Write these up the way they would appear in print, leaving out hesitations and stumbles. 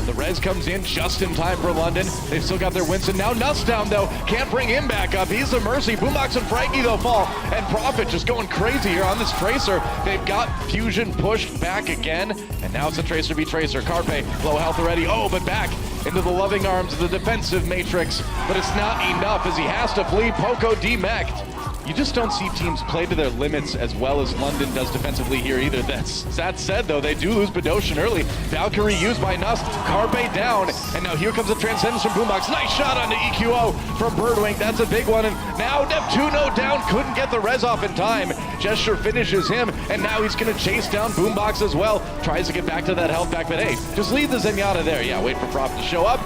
The res comes in just in time for London. They've still got their Winston. Now Nuss down though. Can't bring him back up. He's a mercy. Boombox and Frankie though fall. And Prophet just going crazy here on this Tracer. They've got Fusion pushed back again. And now it's a Tracer v Tracer. Carpe, low health already. Oh, but back into the loving arms of the defensive Matrix. But it's not enough as he has to flee. Poco demeched. You just don't see teams play to their limits as well as London does defensively here either. That said, though, they do lose Bedoshin early. Valkyrie used by Nuss, Carpe down, and now here comes the Transcendence from Boombox. Nice shot onto EQO from Birdwing. That's a big one, and now Neptuno down, couldn't get the res off in time. Gesture finishes him, and now he's going to chase down Boombox as well. Tries to get back to that health back, but hey, just leave the Zenyatta there. Yeah, wait for Prof to show up.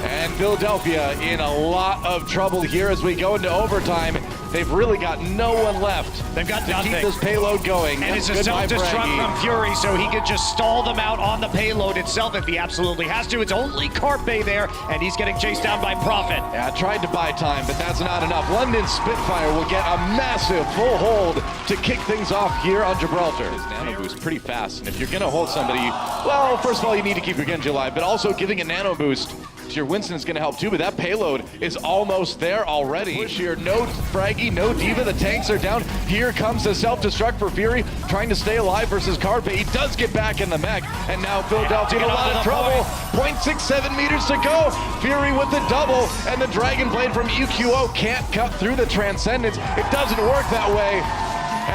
And Philadelphia in a lot of trouble here as we go into overtime. They've really got no one left. They've got to nothing. keep this payload going. And it's a self-destruct from Fury, so he could just stall them out on the payload itself if he absolutely has to. It's only Carpe there, and he's getting chased down by Prophet. Yeah, tried to buy time, but that's not enough. London Spitfire will get a massive full hold to kick things off here on Gibraltar. His nano boost pretty fast, and if you're gonna hold somebody, well, first of all, you need to keep your Genji alive, but also giving a nano boost to your Winston is gonna help too, but that payload is almost there already. Push here, no Fraggy, no Diva, the tanks are down. Here comes the self-destruct for Fury, trying to stay alive versus Carpe. He does get back in the mech, and now Philadelphia in a lot of trouble. 0.67 meters to go. Fury with the double, and the Dragon Blade from EQO can't cut through the Transcendence. It doesn't work that way,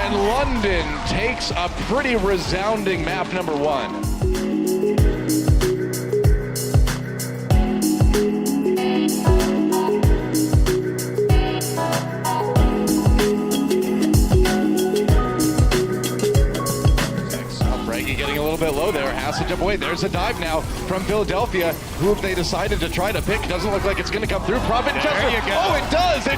and London takes a pretty resounding map number 1. Getting a little bit low there, has to jump away. There's a dive now from Philadelphia, who they decided to try to pick. Doesn't look like it's going to come through. Prophet There you go. Oh, it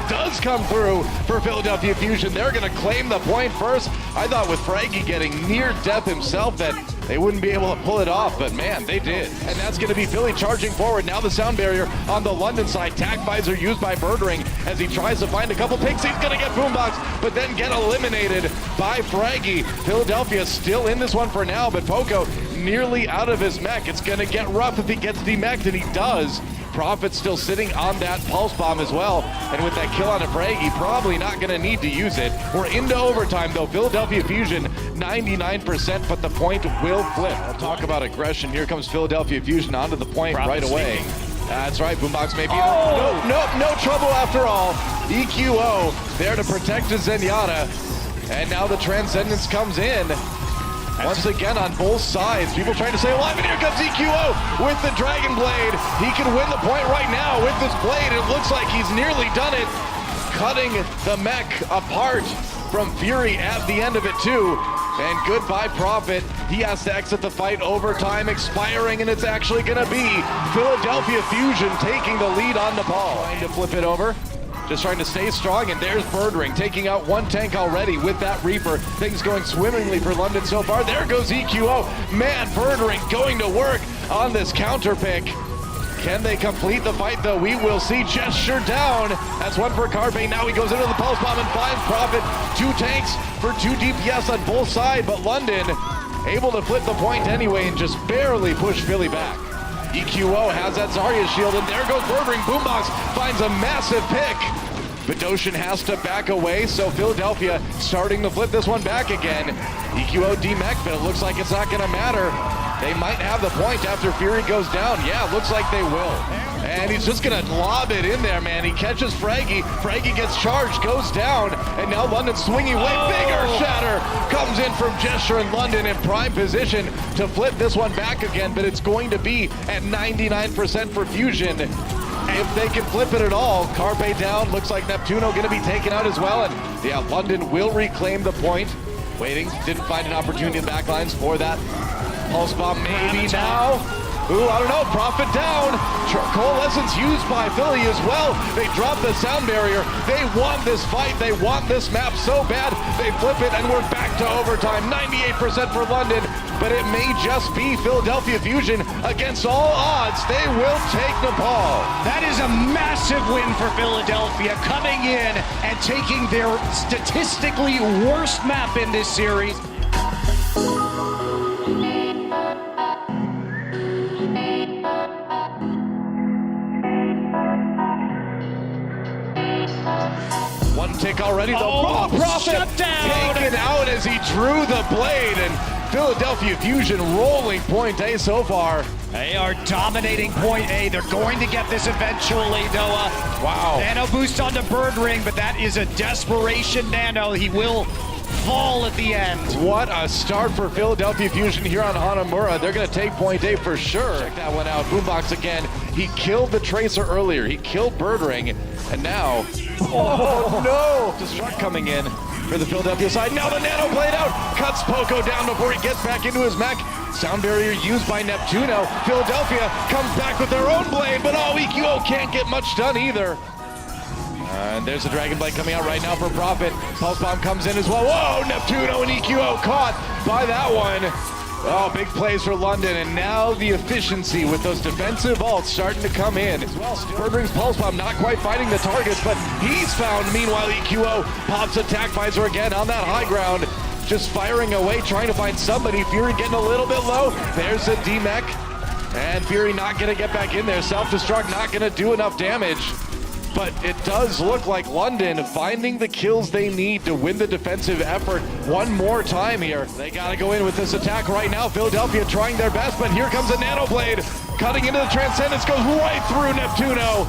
does come through for Philadelphia Fusion. They're going to claim the point first. I thought with Fraggy getting near death himself that they wouldn't be able to pull it off, but man, they did. And that's going to be Philly charging forward. Now the sound barrier on the London side. Tac visor used by Birdring as he tries to find a couple picks. He's going to get Boombox, but then get eliminated by Fraggy. Philadelphia still in this one for now, but Poco nearly out of his mech. It's going to get rough if he gets demeched, and he does. Prophet still sitting on that pulse bomb as well, and with that kill on a Fraggy, probably not going to need to use it. We're into overtime though. Philadelphia Fusion 99%, but the point will flip. I'll talk about aggression. Here comes Philadelphia Fusion onto the point right away. That's right, Boombox maybe. No trouble after all. EQO there to protect his Zenyatta, and now the Transcendence comes in. Once again on both sides, people trying to stay alive, and here comes EQO with the Dragon Blade. He can win the point right now with this blade. It looks like he's nearly done it, cutting the mech apart from Fury at the end of it too. And goodbye Prophet. He has to exit the fight. Overtime expiring, and it's actually gonna be Philadelphia Fusion taking the lead on Nepal. Trying to flip it over. Just trying to stay strong, and there's Birdring taking out one tank already with that Reaper. Things going swimmingly for London so far. There goes EQO. Man, Birdring going to work on this counter pick. Can they complete the fight though? We will see. Gesture down. That's one for Carpe. Now he goes into the pulse bomb and finds Prophet. 2 tanks for 2 DPS on both sides, but London able to flip the point anyway and just barely push Philly back. EQO has that Zarya shield, and there goes Birdring. Boombox finds a massive pick. Bedoshin has to back away, so Philadelphia starting to flip this one back again. EQO demech, but it looks like it's not gonna matter. They might have the point after Fury goes down. Yeah, looks like they will. And he's just gonna lob it in there, man. He catches Fraggy. Fraggy gets charged, goes down, and now London swinging way bigger. Shatter comes in from Gesture, and London in prime position to flip this one back again, but it's going to be at 99% for Fusion. If they can flip it at all. Carpe down, looks like Neptuno gonna be taken out as well, and yeah, London will reclaim the point. Waiting, didn't find an opportunity in the backlines for that. Pulse bomb maybe now. Ooh, I don't know, Prophet down. Coalescence used by Philly as well. They drop the sound barrier. They want this fight. They want this map so bad. They flip it, and we're back to overtime. 98% for London, but it may just be Philadelphia Fusion. Against all odds, they will take Nepal. That is a massive win for Philadelphia, coming in and taking their statistically worst map in this series. already, though. Oh, Prophet shut down. taken out as he drew the blade, and Philadelphia Fusion rolling point A so far. They are dominating point A. They're going to get this eventually, Noah. Wow. Nano boost onto Bird Ring, but that is a desperation Nano. He will fall at the end. What a start for Philadelphia Fusion here on Hanamura. They're going to take point A for sure. Check that one out. Boombox again. He killed the Tracer earlier. He killed Bird Ring, and now, oh no! Destruct coming in for the Philadelphia side. Now the Nano blade out. Cuts Poco down before he gets back into his mech. Sound barrier used by Neptuno. Philadelphia comes back with their own blade, but oh, EQO can't get much done either. And there's the Dragon Blade coming out right now for Prophet. Pulse Bomb comes in as well. Whoa, Neptuno and EQO caught by that one. Oh, big plays for London, and now the efficiency with those defensive ults starting to come in. As well, Bird Ring's Pulse Bomb not quite finding the targets, but he's found. Meanwhile, EQO pops Attack Visor again on that high ground, just firing away, trying to find somebody. Fury getting a little bit low. There's a D-Mech, and Fury not gonna get back in there. Self-destruct not gonna do enough damage. But it does look like London finding the kills they need to win the defensive effort one more time here. They gotta go in with this attack right now. Philadelphia trying their best, but here comes a Nano Blade. Cutting into the Transcendence, goes right through Neptuno.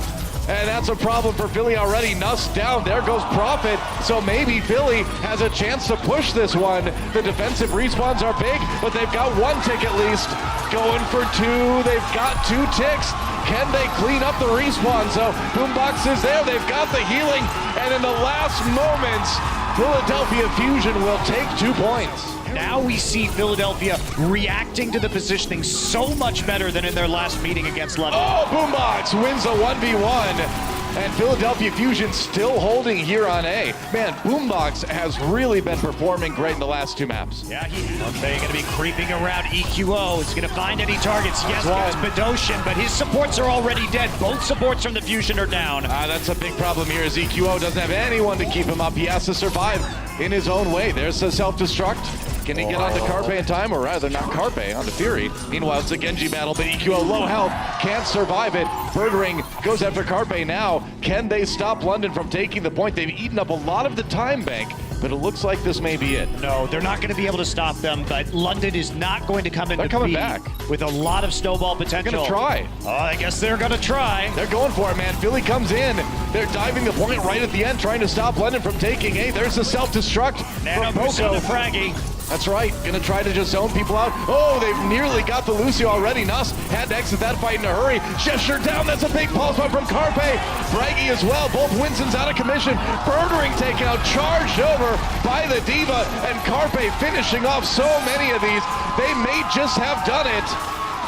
And that's a problem for Philly already. Nuss down, there goes Prophet. So maybe Philly has a chance to push this one. The defensive respawns are big, but they've got one tick at least. Going for two, they've got 2 ticks. Can they clean up the respawn? So Boombox is there, they've got the healing, and in the last moments, Philadelphia Fusion will take 2 points. Now we see Philadelphia reacting to the positioning so much better than in their last meeting against London. Oh, Boombox wins a 1v1. And Philadelphia Fusion still holding here on A. Man, Boombox has really been performing great in the last 2 maps. Yeah, they're going to be creeping around EQO. Is going to find any targets. Yes, it's Bedosian, but his supports are already dead. Both supports from the Fusion are down. That's a big problem here as EQO doesn't have anyone to keep him up. He has to survive in his own way. There's the self-destruct. Can he get onto Carpe in time, or rather not Carpe, onto Fury? Meanwhile, it's a Genji battle, but EQO low health, can't survive it. Bird Ring goes after Carpe now. Can they stop London from taking the point? They've eaten up a lot of the time bank, but it looks like this may be it. No, they're not going to be able to stop them, but London is not going to come into They're coming B back with a lot of snowball potential. They're gonna try. Oh, I guess they're going to try. They're going for it, man. Philly comes in. They're diving the point right at the end, trying to stop London from taking A. There's the self-destruct Nano from boost Poco. on the Fraggy. That's right, gonna try to just zone people out. Oh, they've nearly got the Lucio already. Nuss had to exit that fight in a hurry. Gesture down, that's a big pulse bomb from Carpe. Braggy as well, both Winston's out of commission. Bird Ring taken out, charged over by the Diva, and Carpe finishing off so many of these. They may just have done it.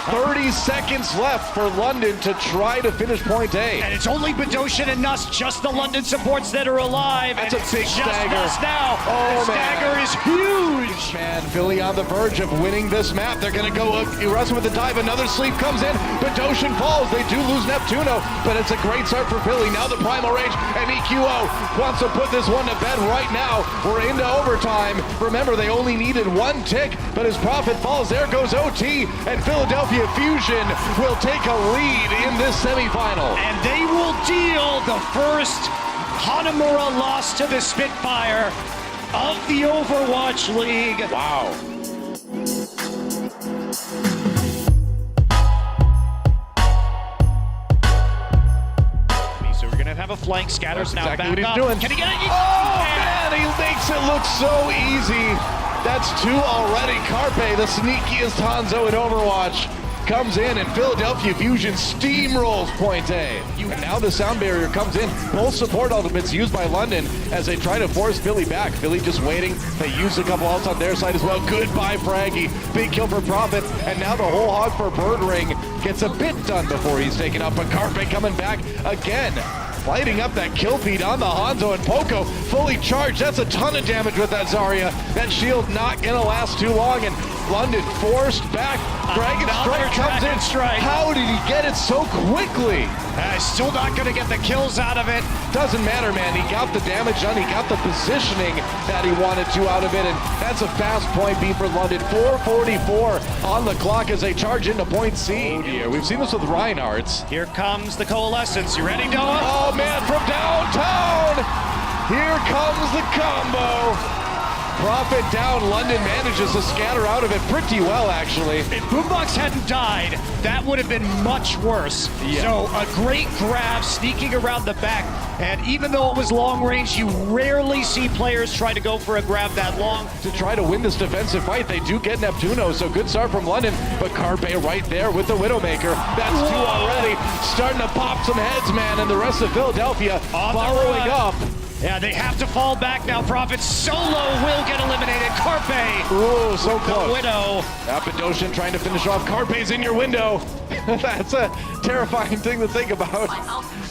30 seconds left for London to try to finish point A. And it's only Bedosian and Nuss, just the London supports that are alive. That's and a big just stagger. Nuss now. Oh, the stagger is huge. Man, Philly on the verge of winning this map. They're gonna go Erasmus with the dive. Another sleep comes in. Bedosian falls. They do lose Neptuno, but it's a great start for Philly. Now the Primal Rage, and EQO wants to put this one to bed right now. We're into overtime. Remember, they only needed 1 tick, but as Prophet falls, there goes OT, and Philadelphia Fusion will take a lead in this semifinal. And they will deal the first Hanamura loss to the Spitfire of the Overwatch League. Wow. So we're gonna have a flank, scatters now exactly back what he's up. doing. Can he get it? Oh man, he makes it look so easy. That's 2 already. Carpe, the sneakiest Hanzo in Overwatch, comes in, and Philadelphia Fusion steamrolls point A. And now the sound barrier comes in. Both support ultimates used by London as they try to force Philly back. Philly just waiting. They use a couple ults on their side as well. Goodbye, Fraggy. Big kill for Prophet. And now the whole hog for Bird Ring gets a bit done before he's taken up. But Carpe coming back again, lighting up that kill feed on the Hanzo, and Poco fully charged. That's a ton of damage with that Zarya. That shield not gonna last too long, and London forced back. Dragon Strike comes in. How did he get it so quickly? Still not gonna get the kills out of it. Doesn't matter, man. He got the damage done. He got the positioning that he wanted to out of it, and that's a fast point B for London. 4:44 on the clock as they charge into point C. Oh dear, we've seen this with Reinhardt's. Here comes the Coalescence. You ready, Noah? Oh man, from downtown! Here comes the combo. Profit down, London manages to scatter out of it pretty well, actually. If Boombox hadn't died, that would have been much worse. Yeah. So a great grab, sneaking around the back. And even though it was long range, you rarely see players try to go for a grab that long. To try to win this defensive fight, they do get Neptuno, so good start from London, but Carpe right there with the Widowmaker. That's two already, starting to pop some heads, man, and the rest of Philadelphia following up. Yeah, they have to fall back now. Profit solo will get eliminated. Carpe. Ooh, so close. The Widow. Apidocian trying to finish off. Carpe's in your window. That's a terrifying thing to think about.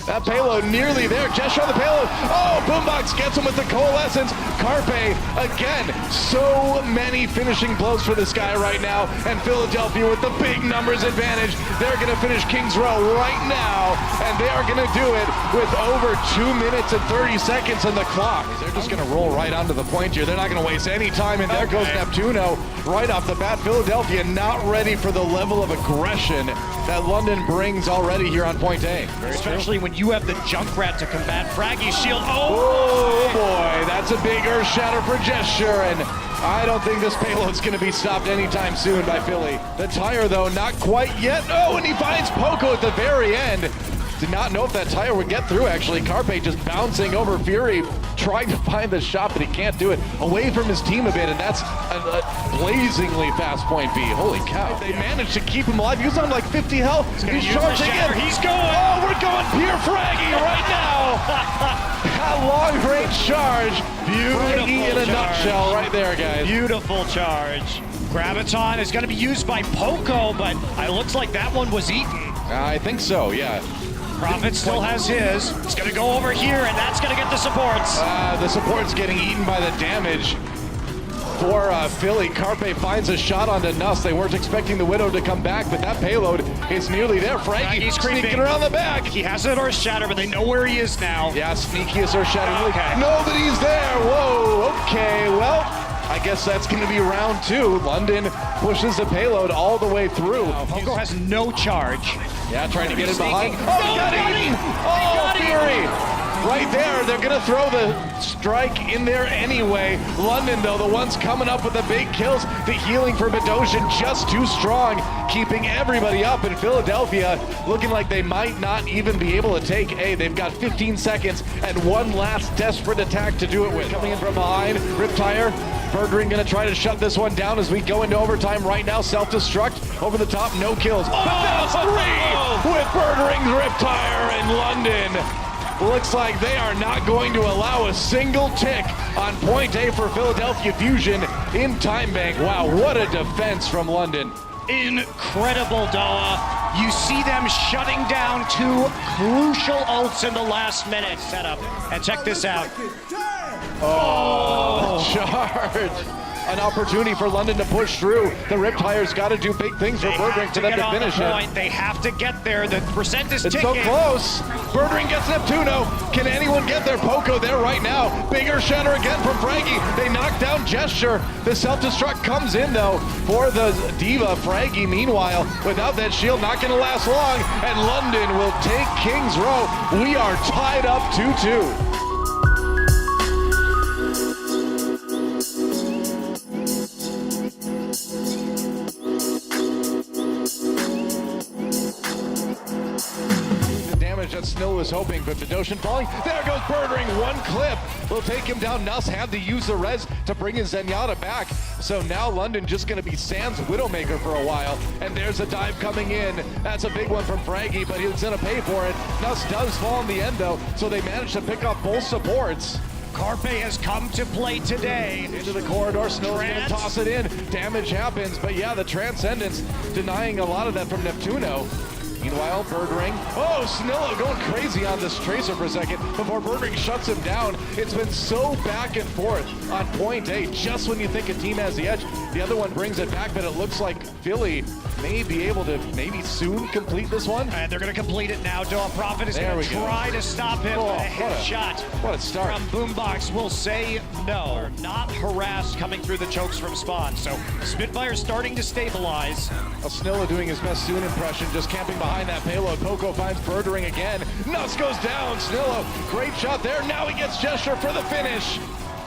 That payload nearly there. Gesture on the payload. Oh, Boombox gets him with the Coalescence. Carpe, again, so many finishing blows for this guy right now. And Philadelphia with the big numbers advantage. They're going to finish Kings Row right now. And they are going to do it with over 2 minutes and 30 seconds on the clock. They're just going to roll right onto the point here. They're not going to waste any time. And there goes Neptuno right off the bat. Philadelphia not ready for the level of aggression that London brings already here on point A. Especially when you have the Junkrat to combat Fraggy's shield. Oh boy, that's a big earth shatter for Gesture, and I don't think this payload's going to be stopped anytime soon by Philly. The tire, though, not quite yet. Oh, and he finds Poco at the very end. Did not know if that tire would get through, actually. Carpe just bouncing over Fury, trying to find the shot, but he can't do it. Away from his team a bit, and that's a blazingly fast point B. Holy cow. They managed to keep him alive. He was on like 50 health. He's charging in. He's going. Oh, we're going pure Fraggy right now. A long-range charge. Fraggy in a nutshell right there, guys. Beautiful charge. Graviton is going to be used by Poco, but it looks like that one was eaten. I think so, yeah. Profit still has his. It's going to go over here, and that's going to get the supports. The support's getting eaten by the damage for Philly. Carpe finds a shot onto Nuss. They weren't expecting the Widow to come back, but that payload is nearly there. Fraggy's sneaking around the back. He has an Earth Shatter, but they know where he is now. Yeah, sneakiest Earth Shatter. Okay. Nobody's there. Whoa, okay, well, I guess that's going to be round two. London pushes the payload all the way through. Poco has no charge. Yeah, trying to get it behind. Oh, got him! Oh, Fury! Right there, they're going to throw the strike in there anyway. London, though, the ones coming up with the big kills. The healing for Bedosian just too strong, keeping everybody up. In Philadelphia, looking like they might not even be able to take A. They've got 15 seconds and one last desperate attack to do it with. Coming in from behind, Riptire. Birdring going to try to shut this one down as we go into overtime right now. Self-destruct over the top, no kills. But that's three with Birdring's Riptire in London. Looks like they are not going to allow a single tick on point A for Philadelphia Fusion in Time Bank. Wow, what a defense from London. Incredible, Doa. You see them shutting down two crucial ults in the last minute setup. And check this out. Oh, charge. An opportunity for London to push through. The Riptire's got to do big things for Birdring to them to finish it. They have to get there. The percent is ticking. It's so close. Birdring gets Neptuno. Can anyone get their Poco there right now? Bigger shatter again from Fraggy. They knock down Gesture. The self-destruct comes in, though, for the Diva. Fraggy, meanwhile, without that shield, not going to last long. And London will take Kings Row. We are tied up 2-2. That Snow was hoping, but Bedosian falling. There goes Birdring, one clip. Will take him down. Nuss had to use the res to bring his Zenyatta back. So now London just going to be Sans Widowmaker for a while. And there's a dive coming in. That's a big one from Fraggy, but he's going to pay for it. Nuss does fall in the end, though, so they managed to pick up both supports. Carpe has come to play today. Into the corridor, Snow's going to toss it in. Damage happens, but yeah, the Transcendence denying a lot of that from Neptuno. Meanwhile, Birdring. Oh, Snillo going crazy on this Tracer for a second before Birdring shuts him down. It's been so back and forth on point A. Just when you think a team has the edge, the other one brings it back, but it looks like Philly may be able to maybe soon complete this one. And they're going to complete it now. Doa Profit is going to try to stop him. Oh, a headshot. What a start. From Boombox will say no. Not harassed coming through the chokes from spawn. So Spitfire starting to stabilize. Snillo doing his best Soon impression, just camping behind behind that payload. Poco finds Birdering again. Nuss goes down. Snillo, great shot there. Now he gets Gesture for the finish.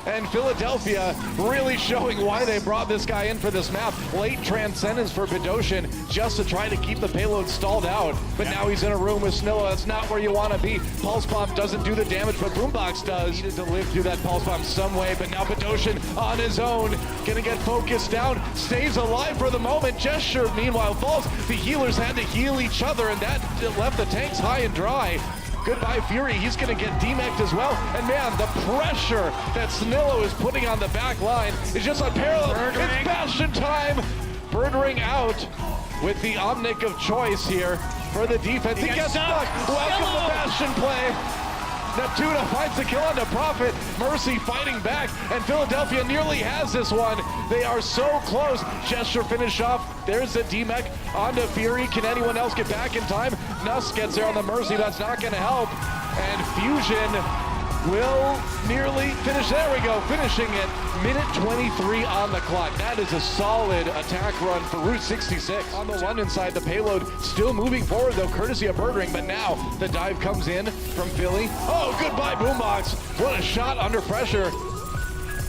And Philadelphia really showing why they brought this guy in for this map. Late transcendence for Bedosian just to try to keep the payload stalled out. But now he's in a room with Snillo. That's not where you want to be. Pulse Bomb doesn't do the damage, but Boombox does. Needed to live through that Pulse Bomb some way, but now Bedosian on his own. Gonna get focused down. Stays alive for the moment. Gesture, meanwhile, falls. The healers had to heal each other, and that left the tanks high and dry. Goodbye Fury, he's gonna get demeched as well. And man, the pressure that Snillo is putting on the back line is just unparalleled. It's Bastion time! Birdering out with the Omnic of choice here for the defense. He gets stuck. Welcome to Bastion play. Neptuna finds the kill onto Prophet. Mercy fighting back, and Philadelphia nearly has this one. They are so close. Gesture finish off. There's the DMEC onto Fury. Can anyone else get back in time? Nuss gets there on the Mercy. That's not going to help. And Fusion will nearly finish. There we go, finishing it. Minute 23 on the clock. That is a solid attack run for Route 66. On the London side, the payload still moving forward though, courtesy of Birdering, but now the dive comes in from Philly. Oh, goodbye Boombox. What a shot under pressure.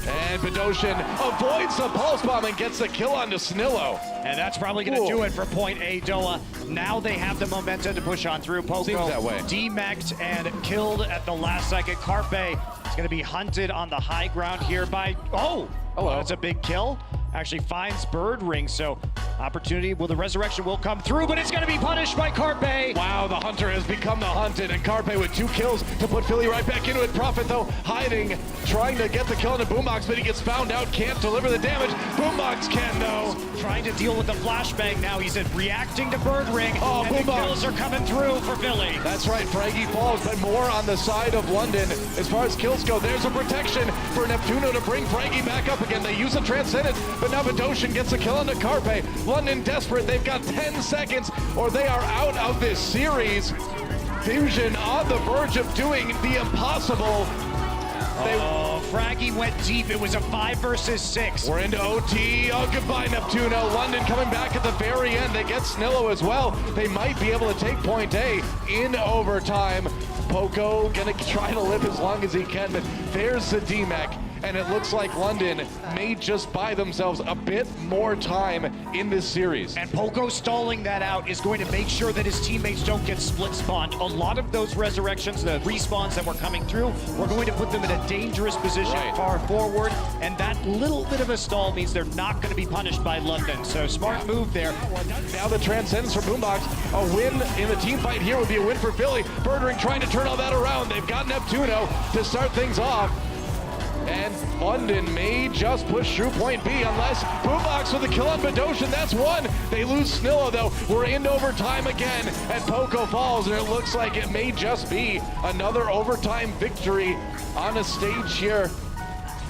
And Bedosian avoids the Pulse Bomb and gets the kill onto Snillo. And that's probably going to do it for point A, Doa. Now they have the momentum to push on through. Poco Seems that way. demeched and killed at the last second. Carpe is going to be hunted on the high ground here by... Oh! Hello. That's a big kill. Actually finds Birdring, so opportunity, the resurrection will come through, but it's going to be punished by Carpe. Wow, the hunter has become the hunted, and Carpe with 2 kills to put Philly right back into it. Prophet though, hiding, trying to get the kill into Boombox, but he gets found out, can't deliver the damage. Boombox can though. Trying to deal with the flashbang now. He's reacting to Birdring, Oh, and the Boombox. kills are coming through for Philly. That's right, Fraggy falls, but more on the side of London. As far as kills go, there's a protection for Neptuno to bring Fraggy back up again. They use a Transcendence, but now Bedosian gets a kill into Carpe. London desperate, they've got 10 seconds or they are out of this series. Fusion on the verge of doing the impossible. Fraggy went deep. It was a 5 versus 6. We're into OT. Oh, goodbye, Neptuno. London coming back at the very end. They get Snillo as well. They might be able to take point A in overtime. Poco gonna try to live as long as he can, but there's the DMEC. And it looks like London may just buy themselves a bit more time in this series. And Poco stalling that out is going to make sure that his teammates don't get split spawned. A lot of those resurrections, the respawns that were coming through, we're going to put them in a dangerous position far forward. And that little bit of a stall means they're not going to be punished by London. So smart move there. Now the Transcendence for Boombox. A win in the team fight here would be a win for Philly. Birdering trying to turn all that around. They've got Neptuno to start things off. And London may just push through point B unless Boombox with a kill on Bedosian. That's one. They lose Snillo though. We're into overtime again, and Poco falls, and it looks like it may just be another overtime victory on a stage here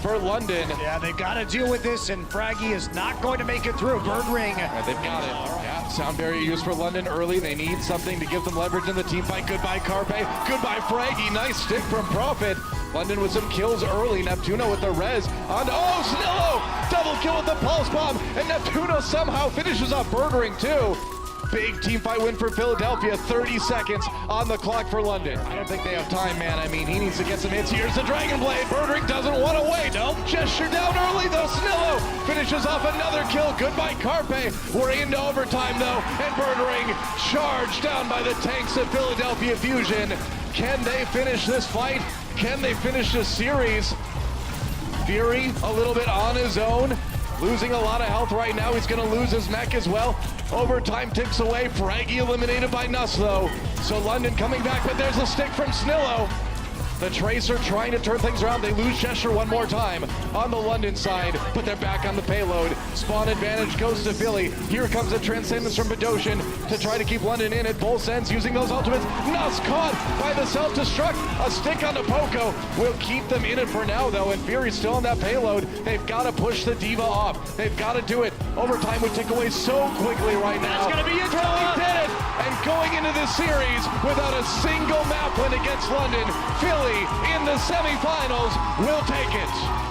for London. Yeah, they've got to deal with this, and Fraggy is not going to make it through. Birdring. They've got it. Yeah, sound barrier used for London early. They need something to give them leverage in the team fight. Goodbye, Carpe. Goodbye, Fraggy. Nice stick from Prophet. London with some kills early. Neptuno with the res on. Oh, Snillo! Double kill with the Pulse Bomb, and Neptuno somehow finishes off Birdering too. Big team fight win for Philadelphia. 30 seconds on the clock for London. I don't think they have time, man. I mean, he needs to get some hits. Here's the Dragon Blade. Birdering doesn't want to wait. Nope. Gesture down early, though. Snillo finishes off another kill. Goodbye, Carpe. We're into overtime, though. And Birdering charged down by the tanks of Philadelphia Fusion. Can they finish this fight? Can they finish this series? Fury a little bit on his own. Losing a lot of health right now. He's going to lose his mech as well. Overtime ticks away. Fraggy eliminated by Nuss, though. So London coming back, but there's a stick from Snillo. The Tracer trying to turn things around. They lose Gesture one more time on the London side, but they're back on the payload. Spawn advantage goes to Philly. Here comes a Transcendence from Bedosian to try to keep London in at both ends using those ultimates. Nuss caught by the self-destruct. A stick on the Poco will keep them in it for now, though, and Fury's still on that payload. They've got to push the Diva off. They've got to do it. Overtime would tick away so quickly right now. That's going to be it, Philly did it! And going into this series without a single map win against London, Philly in the semifinals will take it.